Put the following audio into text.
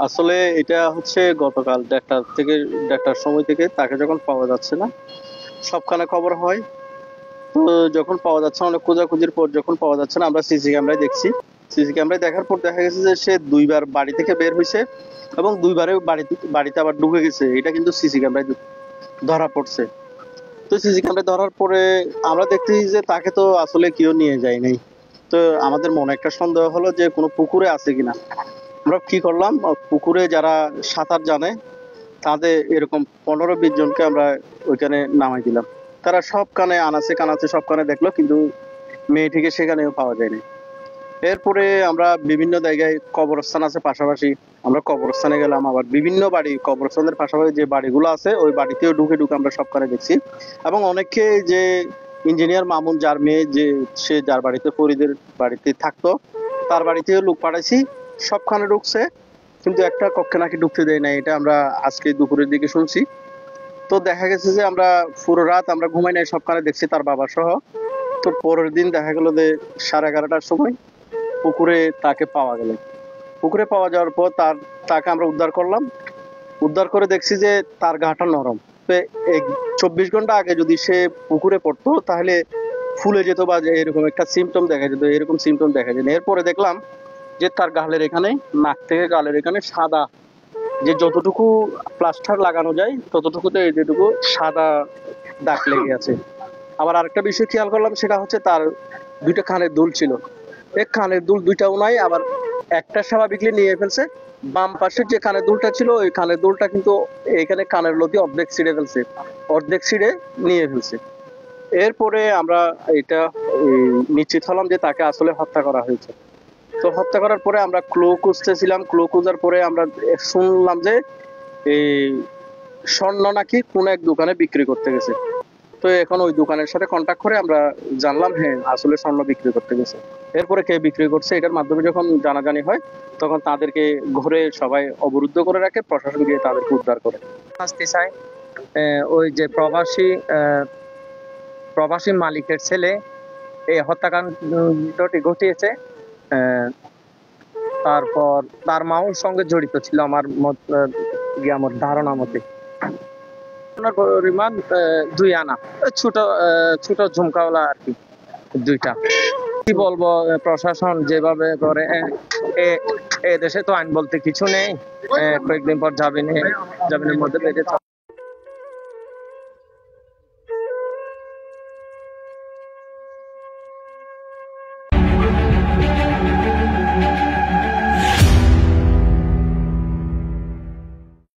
আসলে এটা হচ্ছে গতকাল 1:30 সময় থেকে তাকে যখন পাওয়া যাচ্ছে না, সবখানে খবর হয়। তো যখন পাওয়া যাচ্ছে না, অনেক খোঁজাখুঁজির পর যখন পাওয়া যাচ্ছে না, আমরা সিসি ক্যামেরায় দেখছি। সিসি ক্যামেরায় দেখার পর দেখা গেছে যে সে 2 বার বাড়ি থেকে বের হয়েছে এবং 2 বারে বাড়িতে আবার ঢুকে গেছে। এটা কিন্তু সিসি ক্যামেরায় ধরা পড়ছে। তো সিসি ক্যামেরায় ধরার পরে আমরা দেখতেছি যে তাকে তো আসলে কেউ নিয়ে যায় নাই। তো আমাদের মনে একটা সন্দেহ হলো যে কোনো পুকুরে আছে কিনা। আমরা কি করলাম, পুকুরে যারা সাঁতার জানে তাদের এরকম 15-20 জনকে আমরা ওইখানে নামাই দিলাম। তারা সব কানে আনাচে কানাচে সব কানে দেখলো, কিন্তু মেয়েটিকে সেখানেও পাওয়া যায়নি। এরপরে আমরা বিভিন্ন জায়গায় কবরস্থান আছে পাশাপাশি, আমরা কবরস্থানে গেলাম। আবার বিভিন্ন বাড়ি, কবরস্থানের পাশাপাশি যে বাড়িগুলো আছে ওই বাড়িতেও ঢুকে ঢুকে আমরা সব কানে দেখছি। এবং অনেককে, যে ইঞ্জিনিয়ার মামুন যার মেয়ে, যে সে যার বাড়িতে ফরিদের বাড়িতে থাকতো, তার বাড়িতেও লোক পাঠাইছি, সবখানে ঢুকছে, কিন্তু একটা কক্ষে নাকি ঢুকতে দেয় না। এটা আমরা আজকে দুপুরের দিকে শুনছি। তো দেখা গেছে যে আমরা পুরো রাত আমরা ঘুমাই নাই, সবখানে দেখছি তার বাবা সহ। তো পরের দিন দেখা গেল যে 11:30টার সময় পুকুরে তাকে পাওয়া গেল। পুকুরে পাওয়া যাওয়ার পর তাকে আমরা উদ্ধার করলাম। উদ্ধার করে দেখছি যে তার গাটা নরম। তো এই 24 ঘন্টা আগে যদি সে পুকুরে পড়তো তাহলে ফুলে যেত, বা যে এরকম একটা সিমটম দেখা যেত, এরকম সিমটম দেখা যায় না। এরপরে দেখলাম যে তার গালের এখানে, নাক থেকে গালের এখানে সাদা, যে যতটুকু প্লাস্টার লাগানো যায় ততটুকুতে যেটুকু সাদা দাগ লেগে আছে। আবার আরেকটা বিষয় খেয়াল করলাম, সেটা হচ্ছে তার 2টা কানের দুল ছিল। এই কানের দুল 2টাও নাই, আবার একটা স্বাভাবিকলি নিয়ে ফেলছে। বাম পাশের যে কানের দুলটা ছিল, ওই কানের দুলটা কিন্তু এখানে কানের লতি অর্ধেক ছিঁড়ে ফেলছে, অর্ধেক ছিঁড়ে নিয়ে ফেলছে। এরপরে আমরা এটা নিশ্চিত হলাম যে তাকে আসলে হত্যা করা হয়েছে। তো হত্যা করার পরে আমরা ক্লু খুঁজতেছিলাম, ক্লু খোঁজার পরে আমরা শুনলাম যে এই স্বর্ণ নাকি কোন এক দোকানে বিক্রি করতে গেছে। তো এখন ওই দোকানের সাথে কন্ট্যাক্ট করে আমরা জানলাম, হ্যাঁ আসলে স্বর্ণ বিক্রি করতে গেছে। এরপরে কে বিক্রি করছে এটার মাধ্যমে যখন জানাজানি হয়, তখন তাদেরকে ঘরে সবাই অবরুদ্ধ করে রাখে, প্রশাসন গিয়ে তাদেরকে উদ্ধার করে। শাস্তি চাই। ওই যে প্রবাসী মালিকের ছেলে এই হত্যাকাণ্ডটি ঘটিয়েছে। আহ, তারপর তার মাও সঙ্গে জড়িত ছিল আমার ধারণা মতে। ওনার পরিমাণ 2 আনা, ছোট ছোট ঝুমকাওয়ালা আর কি, 2টা। কি বলবো, প্রশাসন যেভাবে করে, এ দেশে তো আইন বলতে কিছু নেই। কয়েকদিন পর জামিনের মধ্যে বেঁধে